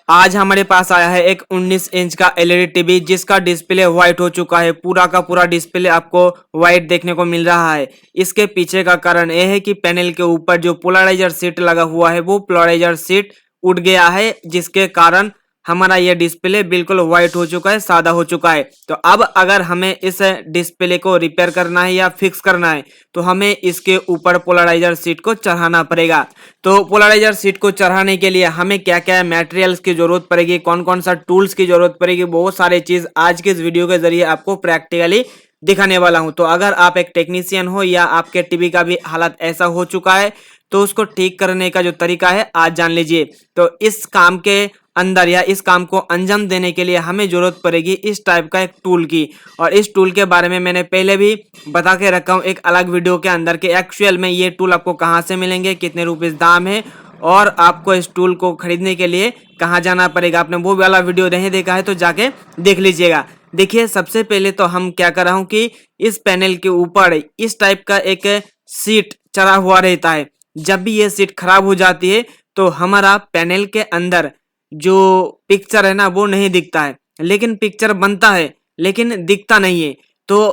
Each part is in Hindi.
आज हमारे पास आया है एक 19 इंच का एलईडी टीवी जिसका डिस्प्ले व्हाइट हो चुका है। पूरा का पूरा डिस्प्ले आपको व्हाइट देखने को मिल रहा है। इसके पीछे का कारण यह है कि पैनल के ऊपर जो पोलराइजर शीट लगा हुआ है वो पोलराइजर शीट उठ गया है, जिसके कारण हमारा ये डिस्प्ले बिल्कुल व्हाइट हो चुका है, सादा हो चुका है। तो अब अगर हमें इस डिस्प्ले को रिपेयर करना है या फिक्स करना है तो हमें इसके ऊपर पोलराइजर शीट को चढ़ाना पड़ेगा। तो पोलराइजर शीट को चढ़ाने के लिए हमें क्या क्या मटेरियल्स की जरूरत पड़ेगी, कौन कौन सा टूल्स की जरूरत पड़ेगी, बहुत सारे चीज आज के इस वीडियो के जरिए आपको प्रैक्टिकली दिखाने वाला हूं। तो अगर आप एक टेक्नीशियन हो या आपके टीवी का भी हालत ऐसा हो चुका है तो उसको ठीक करने का जो तरीका है आज जान लीजिए। तो इस काम के अंदर या इस काम को अंजाम देने के लिए हमें जरूरत पड़ेगी इस टाइप का एक टूल की। और इस टूल के बारे में मैंने पहले भी बता के रखा हूँ एक अलग वीडियो के अंदर कि एक्चुअल में ये टूल आपको कहाँ से मिलेंगे, कितने रुपए दाम है और आपको इस टूल को खरीदने के लिए कहाँ जाना पड़ेगा। आपने वो वाला वीडियो नहीं देखा है तो जाके देख लीजिएगा। देखिए, सबसे पहले तो हम क्या कर रहा हूँ कि इस पैनल के ऊपर इस टाइप का एक सीट चढ़ा हुआ रहता है। जब भी ये सीट खराब हो जाती है तो हमारा पैनल के अंदर जो पिक्चर है ना वो नहीं दिखता है, लेकिन पिक्चर बनता है लेकिन दिखता नहीं है। तो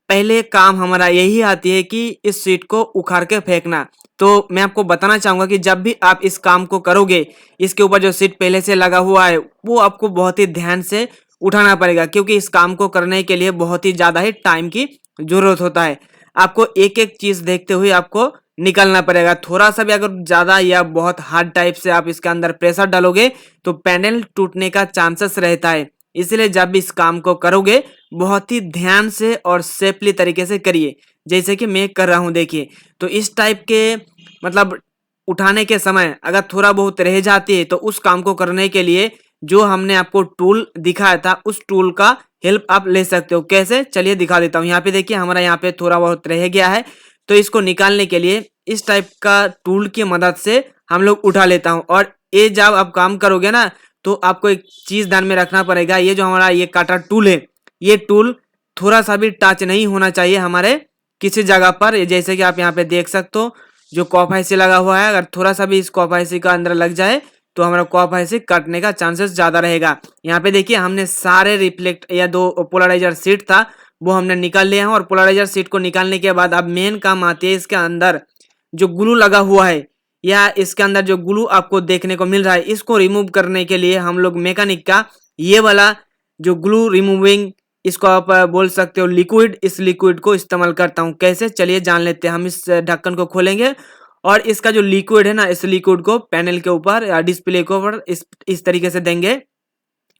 पहले काम हमारा यही आती है कि इस सीट को उखाड़ के फेंकना। तो मैं आपको बताना चाहूंगा कि जब भी आप इस काम को करोगे, इसके ऊपर जो सीट पहले से लगा हुआ है वो आपको बहुत ही ध्यान से उठाना पड़ेगा, क्योंकि इस काम को करने के लिए बहुत ही ज्यादा ही टाइम की जरूरत होता है। आपको एक एक चीज देखते हुए आपको निकलना पड़ेगा। थोड़ा सा भी अगर ज्यादा या बहुत हार्ड टाइप से आप इसके अंदर प्रेशर डालोगे तो पैनल टूटने का चांसेस रहता है। इसलिए जब भी इस काम को करोगे बहुत ही ध्यान से और सेफली तरीके से करिए, जैसे कि मैं कर रहा हूं। देखिए, तो इस टाइप के मतलब उठाने के समय अगर थोड़ा बहुत रह जाती है तो उस काम को करने के लिए जो हमने आपको टूल दिखाया था उस टूल का हेल्प आप ले सकते हो। कैसे, चलिए दिखा देता हूँ। यहाँ पे देखिए, हमारा यहाँ पे थोड़ा बहुत रह गया है तो इसको निकालने के लिए इस टाइप का टूल की मदद से हम लोग उठा लेता हूँ। और ये जब आप काम करोगे ना तो आपको एक चीज ध्यान में रखना पड़ेगा, ये जो हमारा ये काटा टूल है, ये टूल थोड़ा सा भी टच नहीं होना चाहिए हमारे किसी जगह पर। जैसे कि आप यहाँ पे देख सकते हो जो कॉप ऐसी लगा हुआ है, अगर थोड़ा सा भी इस कॉप ऐसी का अंदर लग जाए तो हमारा कॉप ऐसी कटने का चांसेस ज्यादा रहेगा। यहाँ पे देखिए, हमने सारे रिफ्लेक्ट या दो पोलराइजर सीट था वो हमने निकाल लिया है। और पोलराइजर सीट को निकालने के बाद अब मेन काम आती है इसके अंदर जो ग्लू लगा हुआ है या इसके अंदर जो ग्लू आपको देखने को मिल रहा है, इसको रिमूव करने के लिए हम लोग मैकेनिक का ये वाला जो ग्लू रिमूविंग, इसको आप बोल सकते हो लिक्विड, इस लिक्विड को इस्तेमाल करता हूँ। कैसे, चलिए जान लेते हैं। हम इस ढक्कन को खोलेंगे और इसका जो लिक्विड है ना, इस लिक्विड को पैनल के ऊपर या डिस्प्ले के ऊपर इस तरीके से देंगे।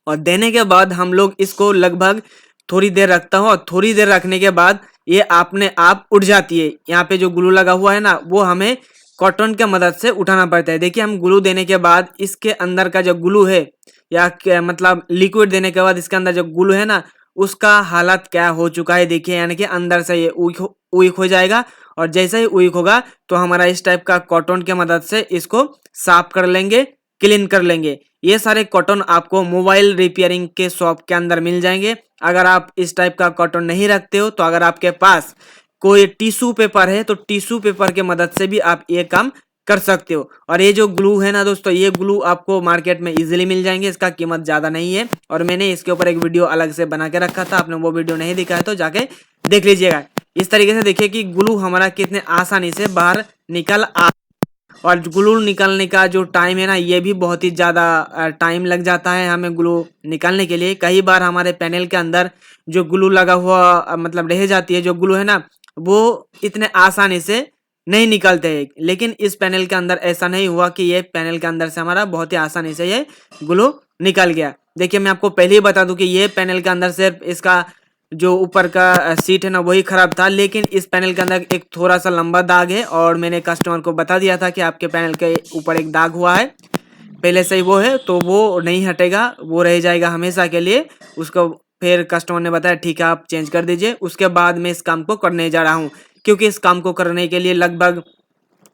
और देने के बाद हम लोग इसको लगभग थोड़ी देर रखता हूँ और थोड़ी देर रखने के बाद ये अपने आप उठ जाती है। यहाँ पे जो ग्लू लगा हुआ है ना वो हमें कॉटन के मदद से उठाना पड़ता है। देखिए, हम ग्लू देने के बाद इसके अंदर का जो ग्लू है या मतलब लिक्विड देने के बाद इसके अंदर जो ग्लू है ना उसका हालत क्या हो चुका है। देखिए, यानी कि अंदर से ये उइक हो जाएगा और जैसे ही उइक होगा तो हमारा इस टाइप का कॉटन के मदद से इसको साफ कर लेंगे, क्लीन कर लेंगे। ये सारे कॉटन आपको मोबाइल रिपेयरिंग के शॉप के अंदर मिल जाएंगे। अगर आप इस टाइप का कॉटन नहीं रखते हो तो अगर आपके पास कोई टिश्यू पेपर है तो टिश्यू पेपर के मदद से भी आप ये काम कर सकते हो। और ये जो ग्लू है ना दोस्तों, ये ग्लू आपको मार्केट में इजीली मिल जाएंगे, इसका कीमत ज्यादा नहीं है। और मैंने इसके ऊपर एक वीडियो अलग से बना के रखा था, आपने वो वीडियो नहीं दिखा है तो जाके देख लीजिएगा। इस तरीके से देखिए कि ग्लू हमारा कितने आसानी से बाहर निकल आ। और ग्लू निकालने का जो टाइम है ना ये भी बहुत ही ज़्यादा टाइम लग जाता है हमें ग्लू निकालने के लिए। कई बार हमारे पैनल के अंदर जो ग्लू लगा हुआ मतलब रह जाती है, जो ग्लू है ना वो इतने आसानी से नहीं निकलते हैं। लेकिन इस पैनल के अंदर ऐसा नहीं हुआ कि ये पैनल के अंदर से हमारा बहुत ही आसानी से ये ग्लू निकल गया। देखिए, मैं आपको पहले ही बता दूं कि ये पैनल के अंदर सिर्फ इसका जो ऊपर का सीट है ना वही खराब था, लेकिन इस पैनल के अंदर एक थोड़ा सा लंबा दाग है और मैंने कस्टमर को बता दिया था कि आपके पैनल के ऊपर एक दाग हुआ है, पहले से ही वो है तो वो नहीं हटेगा, वो रह जाएगा हमेशा के लिए। उसको फिर कस्टमर ने बताया ठीक है आप चेंज कर दीजिए। उसके बाद मैं इस काम को करने जा रहा हूँ, क्योंकि इस काम को करने के लिए लगभग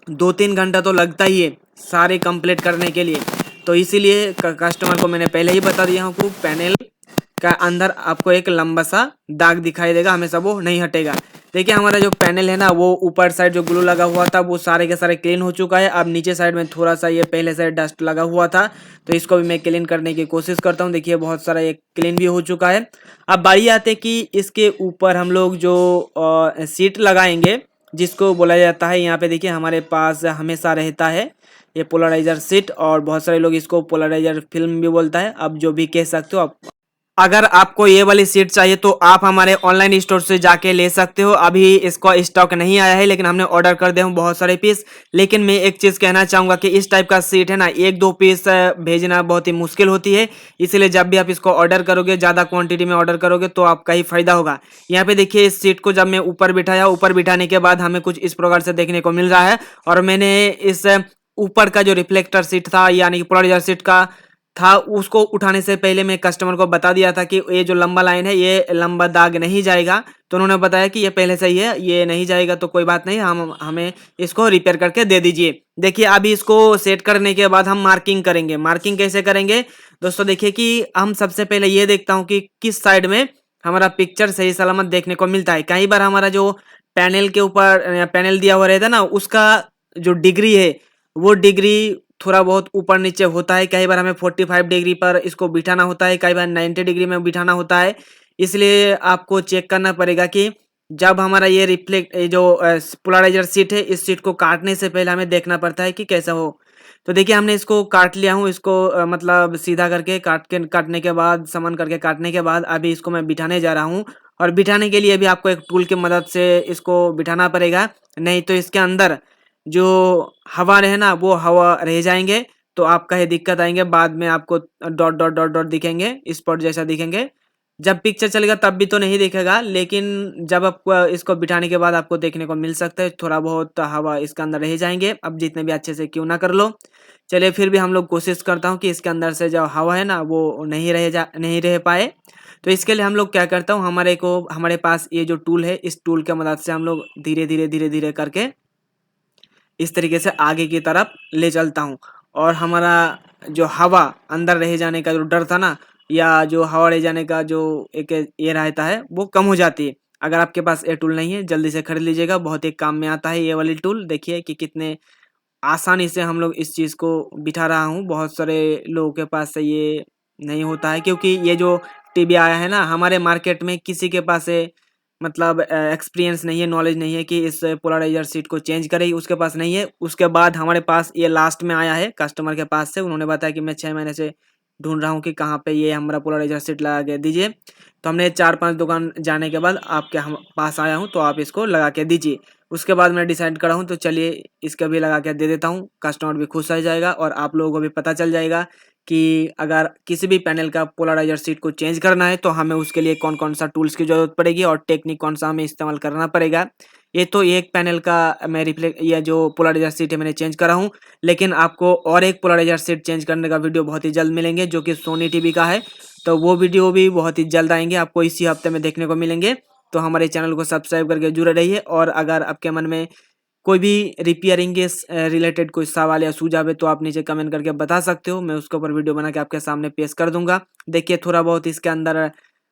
2-3 घंटा तो लगता ही है सारे कंप्लीट करने के लिए। तो इसीलिए कस्टमर को मैंने पहले ही बता दिया हूँ कि पैनल का अंदर आपको एक लंबा सा दाग दिखाई देगा, हमेशा वो नहीं हटेगा। देखिए हमारा जो पैनल है ना वो ऊपर साइड जो ग्लू लगा हुआ था वो सारे के सारे क्लीन हो चुका है। अब नीचे साइड में थोड़ा सा ये पहले से डस्ट लगा हुआ था, तो इसको भी मैं क्लीन करने की कोशिश करता हूँ। देखिए बहुत सारा ये क्लीन भी हो चुका है। अब बारी आते कि इसके ऊपर हम लोग जो सीट लगाएंगे, जिसको बोला जाता है, यहाँ पे देखिए हमारे पास हमेशा रहता है ये पोलराइजर सीट, और बहुत सारे लोग इसको पोलराइजर फिल्म भी बोलता है, आप जो भी कह सकते हो आप। अगर आपको ये वाली सीट चाहिए तो आप हमारे ऑनलाइन स्टोर से जाके ले सकते हो। अभी इसका स्टॉक नहीं आया है, लेकिन हमने ऑर्डर कर दिया हूँ बहुत सारे पीस। लेकिन मैं एक चीज़ कहना चाहूँगा कि इस टाइप का सीट है ना, एक दो पीस भेजना बहुत ही मुश्किल होती है। इसलिए जब भी आप इसको ऑर्डर करोगे, ज़्यादा क्वांटिटी में ऑर्डर करोगे तो आपका ही फायदा होगा। यहाँ पे देखिए इस सीट को जब मैं ऊपर बिठाया, ऊपर बिठाने के बाद हमें कुछ इस प्रकार से देखने को मिल रहा है। और मैंने इस ऊपर का जो रिफ्लेक्टर सीट था, यानी कि पोलराइजर सीट का था, उसको उठाने से पहले मैं कस्टमर को बता दिया था कि ये जो लंबा लाइन है ये लंबा दाग नहीं जाएगा। तो उन्होंने बताया कि ये पहले से ही है, ये नहीं जाएगा तो कोई बात नहीं, हम हमें इसको रिपेयर करके दे दीजिए। देखिए अभी इसको सेट करने के बाद हम मार्किंग करेंगे। मार्किंग कैसे करेंगे दोस्तों, देखिए कि हम सबसे पहले ये देखता हूँ कि किस साइड में हमारा पिक्चर सही सलामत देखने को मिलता है। कई बार हमारा जो पैनल के ऊपर पैनल दिया हुआ रहता है ना, उसका जो डिग्री है वो डिग्री थोड़ा बहुत ऊपर नीचे होता है। कई बार हमें 45 डिग्री पर इसको बिठाना होता है, कई बार 90 डिग्री में बिठाना होता है। इसलिए आपको चेक करना पड़ेगा कि जब हमारा ये रिफ्लेक्ट ये जो पोलराइजर सीट है, इस सीट को काटने से पहले हमें देखना पड़ता है कि कैसा हो। तो देखिए हमने इसको काट लिया हूँ, इसको मतलब सीधा करके काटने के बाद समान करके काटने के बाद अभी इसको मैं बिठाने जा रहा हूँ। और बिठाने के लिए भी आपको एक टूल की मदद से इसको बिठाना पड़ेगा, नहीं तो इसके अंदर जो हवा रहे ना वो हवा रह जाएँगे, तो आपका ये दिक्कत आएँगे। बाद में आपको डॉट, डॉट, डॉट, डॉट दिखेंगे, स्पॉट जैसा दिखेंगे। जब पिक्चर चलेगा तब भी तो नहीं दिखेगा, लेकिन जब आपको इसको बिठाने के बाद आपको देखने को मिल सकता है, थोड़ा बहुत हवा इसके अंदर रह जाएँगे, अब जितने भी अच्छे से क्यों ना कर लो। चलिए फिर भी हम लोग कोशिश करता हूँ कि इसके अंदर से जो हवा है ना वो नहीं रह पाए। तो इसके लिए हम लोग क्या करता हूँ, हमारे पास ये जो टूल है, इस टूल की मदद से हम लोग धीरे-धीरे, धीरे-धीरे करके इस तरीके से आगे की तरफ ले चलता हूँ। और हमारा जो हवा अंदर रह जाने का जो डर था ना, या जो हवा रह जाने का जो एक ये रहता है, वो कम हो जाती है। अगर आपके पास ये टूल नहीं है जल्दी से खरीद लीजिएगा, बहुत ही काम में आता है ये वाली टूल। देखिए कि कितने आसानी से हम लोग इस चीज़ को बिठा रहा हूँ। बहुत सारे लोगों के पास से ये नहीं होता है, क्योंकि ये जो टीवी आया है ना, हमारे मार्केट में किसी के पास है मतलब एक्सपीरियंस नहीं है, नॉलेज नहीं है कि इस पोलराइजर सीट को चेंज करे, उसके पास नहीं है। उसके बाद हमारे पास ये लास्ट में आया है कस्टमर के पास से, उन्होंने बताया कि मैं 6 महीने से ढूँढ रहा हूँ कि कहाँ पे ये हमारा पोलराइजर सीट लगा के दीजिए। तो हमने 4-5 दुकान जाने के बाद आपके हम पास आया हूँ, तो आप इसको लगा के दीजिए। उसके बाद मैं डिसाइड करा हूँ, तो चलिए इसका भी लगा के दे देता हूँ। कस्टमर भी खुश हो जाएगा और आप लोगों को भी पता चल जाएगा कि अगर किसी भी पैनल का पोलराइजर सीट को चेंज करना है तो हमें उसके लिए कौन-कौन सा टूल्स की ज़रूरत पड़ेगी और टेक्निक कौन-सा हमें इस्तेमाल करना पड़ेगा। ये तो एक पैनल का मैं रिफ्लेक्ट या जो पोलराइजर सीट है मैंने चेंज करा हूँ, लेकिन आपको और एक पोलराइजर सीट चेंज करने का वीडियो बहुत ही जल्द मिलेंगे, जो कि सोनी टीवी का है। तो वो वीडियो भी बहुत ही जल्द आएँगे, आपको इसी हफ्ते में देखने को मिलेंगे। तो हमारे चैनल को सब्सक्राइब करके जुड़े रहिए, और अगर आपके मन में कोई भी रिपेयरिंग के रिलेटेड कोई सवाल या सुझाव है तो आप नीचे कमेंट करके बता सकते हो, मैं उसके ऊपर वीडियो बना के आपके सामने पेश कर दूंगा। देखिए थोड़ा बहुत इसके अंदर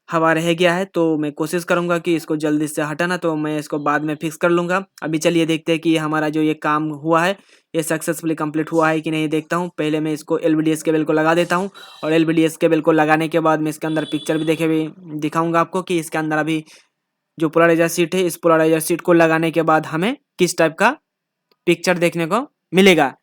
हवा रह गया है, तो मैं कोशिश करूंगा कि इसको जल्दी से हटाना, तो मैं इसको बाद में फिक्स कर लूंगा। अभी चलिए देखते हैं कि हमारा जो ये काम हुआ है ये सक्सेसफुली कंप्लीट हुआ है कि नहीं, देखता हूँ। पहले मैं इसको एलवीडीएस केबल को लगा देता हूँ, और एलवीडीएस केबल को लगाने के बाद मैं इसके अंदर पिक्चर भी दिखाऊंगा आपको कि इसके अंदर अभी जो पोलराइजर सीट है, इस पोलराइजर सीट को लगाने के बाद हमें किस टाइप का पिक्चर देखने को मिलेगा।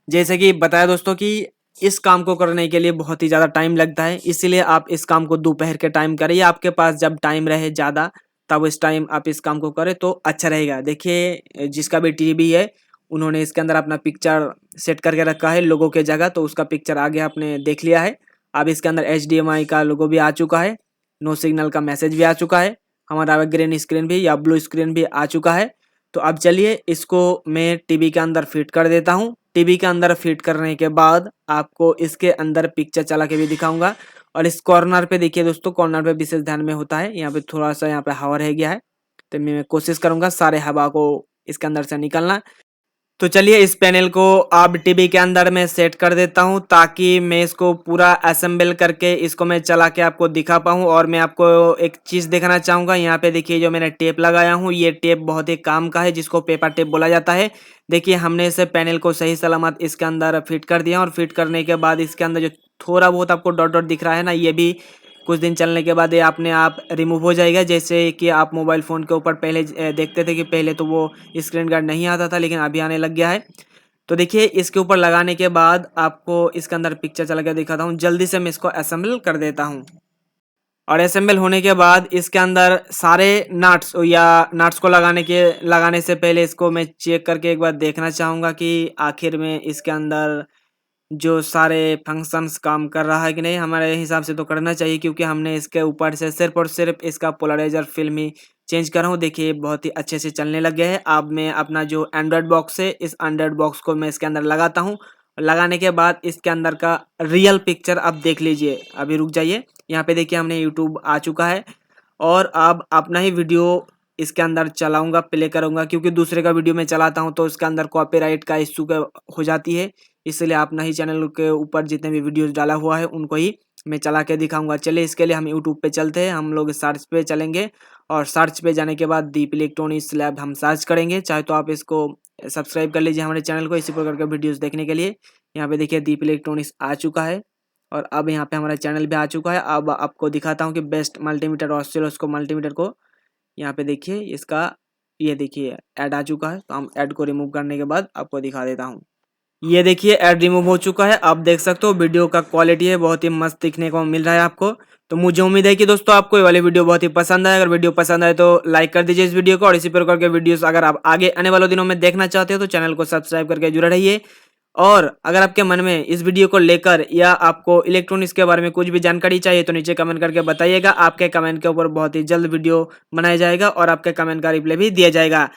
जैसे कि बताया दोस्तों कि इस काम को करने के लिए बहुत ही ज़्यादा टाइम लगता है, इसीलिए आप इस काम को दोपहर के टाइम करिए। आपके पास जब टाइम रहे ज़्यादा, तब इस टाइम आप इस काम को करें तो अच्छा रहेगा। देखिए जिसका भी टीवी है, उन्होंने इसके अंदर अपना पिक्चर सेट करके रखा है लोगों के जगह, तो उसका पिक्चर आगे आपने देख लिया है। अब इसके अंदर एचडीएमआई का लोगो भी आ चुका है, नो सिग्नल का मैसेज भी आ चुका है, हमारा ग्रीन स्क्रीन भी या ब्लू स्क्रीन भी आ चुका है। तो अब चलिए इसको मैं टीवी के अंदर फिट कर देता हूँ। टीवी के अंदर फिट करने के बाद आपको इसके अंदर पिक्चर चला के भी दिखाऊंगा। और इस कॉर्नर पे देखिए दोस्तों, कॉर्नर पे विशेष ध्यान में होता है, यहाँ पे थोड़ा सा यहाँ पे हवा रह गया है, तो मैं कोशिश करूंगा सारे हवा को इसके अंदर से निकलना। तो चलिए इस पैनल को आप टीवी के अंदर मैं सेट कर देता हूं ताकि मैं इसको पूरा असेंबल करके इसको मैं चला के आपको दिखा पाऊं। और मैं आपको एक चीज़ दिखाना चाहूँगा, यहाँ पे देखिए जो मैंने टेप लगाया हूं, ये टेप बहुत ही काम का है जिसको पेपर टेप बोला जाता है। देखिए हमने इसे पैनल को सही सलामत इसके अंदर फिट कर दिया और फिट करने के बाद इसके अंदर जो थोड़ा बहुत आपको डॉट डॉट दिख रहा है ना, ये भी कुछ दिन चलने के बाद ये अपने आप रिमूव हो जाएगा। जैसे कि आप मोबाइल फ़ोन के ऊपर पहले देखते थे कि पहले तो वो स्क्रीन गार्ड नहीं आता था, लेकिन अभी आने लग गया है। तो देखिए इसके ऊपर लगाने के बाद आपको इसके अंदर पिक्चर चला के दिखाता हूँ। जल्दी से मैं इसको असेंबल कर देता हूँ। और असेंबल होने के बाद इसके अंदर सारे नट्स को लगाने से पहले इसको मैं चेक करके एक बार देखना चाहूँगा कि आखिर में इसके अंदर जो सारे फंक्शंस काम कर रहा है कि नहीं। हमारे हिसाब से तो करना चाहिए, क्योंकि हमने इसके ऊपर से सिर्फ और सिर्फ इसका पोलराइजर फिल्म ही चेंज कर रहा हूँ। देखिए बहुत ही अच्छे से चलने लग गया है। अब मैं अपना जो एंड्रॉयड बॉक्स है, इस एंड्रॉयड बॉक्स को मैं इसके अंदर लगाता हूँ। लगाने के बाद इसके अंदर का रियल पिक्चर आप देख लीजिए। अभी रुक जाइए, यहाँ पे देखिए हमने यूट्यूब आ चुका है और अब अपना ही वीडियो इसके अंदर चलाऊंगा, प्ले करूंगा, क्योंकि दूसरे का वीडियो मैं चलाता हूं तो इसके अंदर कॉपीराइट का इश्यू हो जाती है। इसलिए अपना ही चैनल के ऊपर जितने भी वीडियोस डाला हुआ है उनको ही मैं चला के दिखाऊंगा। चलिए इसके लिए हम यूट्यूब पे चलते हैं, हम लोग सर्च पे चलेंगे और सर्च पे जाने के बाद दीप इलेक्ट्रॉनिक्स लैब हम सर्च करेंगे। चाहे तो आप इसको सब्सक्राइब कर लीजिए हमारे चैनल को इसी प्रकार के वीडियोस देखने के लिए। यहाँ पे देखिए दीप इलेक्ट्रॉनिक्स आ चुका है और अब यहाँ पे हमारा चैनल भी आ चुका है। अब आपको दिखाता हूँ कि बेस्ट मल्टीमीटर ऑसिलोस्कोप मल्टीमीटर को, यहाँ पे देखिए इसका, ये देखिए ऐड आ चुका है। तो हम ऐड को रिमूव करने के बाद आपको दिखा देता हूँ। ये देखिए ऐड रिमूव हो चुका है। आप देख सकते हो वीडियो का क्वालिटी है बहुत ही मस्त दिखने को मिल रहा है आपको। तो मुझे उम्मीद है कि दोस्तों आपको ये वाली वीडियो बहुत ही पसंद आए। अगर वीडियो पसंद आए तो लाइक कर दीजिए इस वीडियो को, और इसी प्रकार के वीडियोस अगर आप आगे आने वाले दिनों में देखना चाहते हो तो चैनल को सब्सक्राइब करके जुड़े रहिए। और अगर आपके मन में इस वीडियो को लेकर या आपको इलेक्ट्रॉनिक्स के बारे में कुछ भी जानकारी चाहिए तो नीचे कमेंट करके बताइएगा। आपके कमेंट के ऊपर बहुत ही जल्द वीडियो बनाया जाएगा और आपके कमेंट का रिप्लाई भी दिया जाएगा।